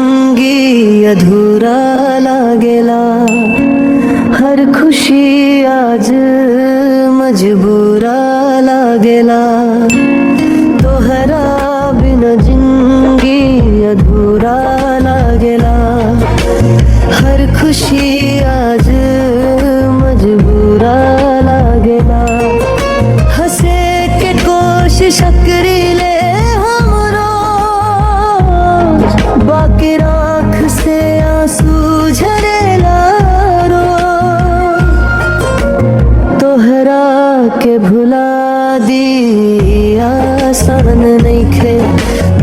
जिंदगी अधूरा लागेला, हर खुशी आज मजबूरा लागेला। तोहरा बिना जिंदगी अधूरा लागेला, हर खुशी आज मजबूरा लागेला। हंसे के कोशिश करीले हम रोज, बाकी आँख से आंसू झरेला रोज। तोहरा के भुला दी आसान नइखे,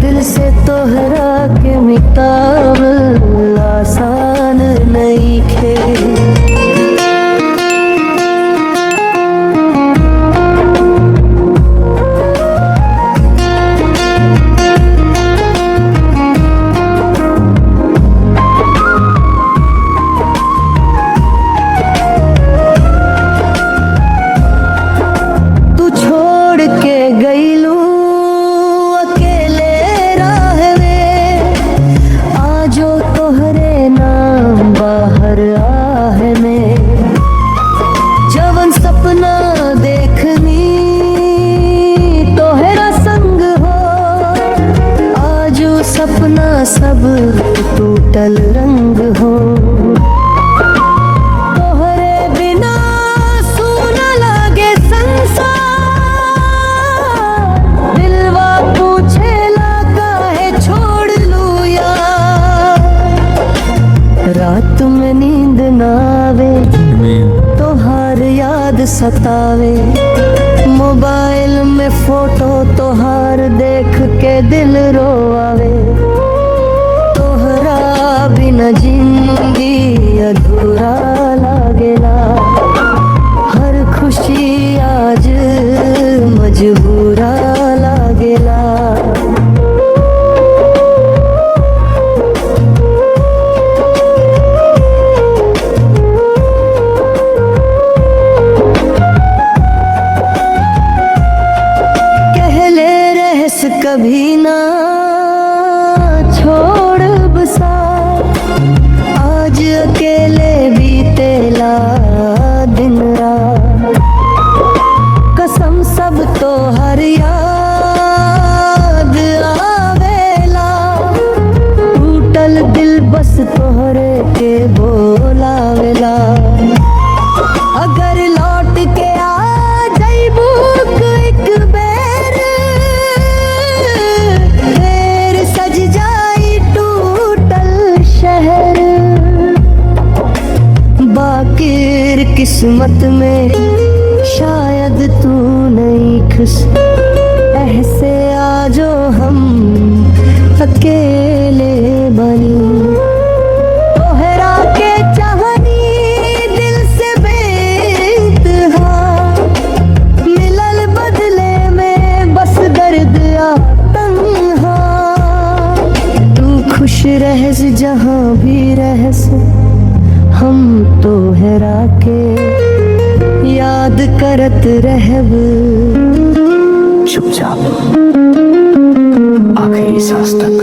दिल से तोहरा के मिटावल आसान नइखे। सपना देखनी तोहरा संग हो, आजो सपना सब टूटल रंग हो। तोहरे बिना सूना लागे संसार, दिलवा पूछेला काहे छोड़ लू यार। रात में नींद ना आवे, तोहार याद सतावे, मोबाइल में फोटो तोहार देख के दिल रोआवे। तोहरा बिना जिंदगी अधूरा लागेला, हर खुशी आज मजबूरा लागेला। कभी ना छोड़ बसा, आज अकेले बीतेला दिन रात। कसम सब तो हर याद आवेला, टूटल दिल बस तोहरे के बोलावेला। अगर लौट के आ जाइबू एक बेर, फिर सज जाई टूटल शहर। बाकिर किस्मत में शायद तू नहीं खुश, ऐसे आजो हम अकेले बनी। तोहरा के चाहनी दिल से बेइंतहा, मिलल बदले में बस दर्द आ तन्हा। तू खुश रहस जहाँ भी रहस, हम तोहरा के याद करत रहब चुपचाप आखिरी सांस तक।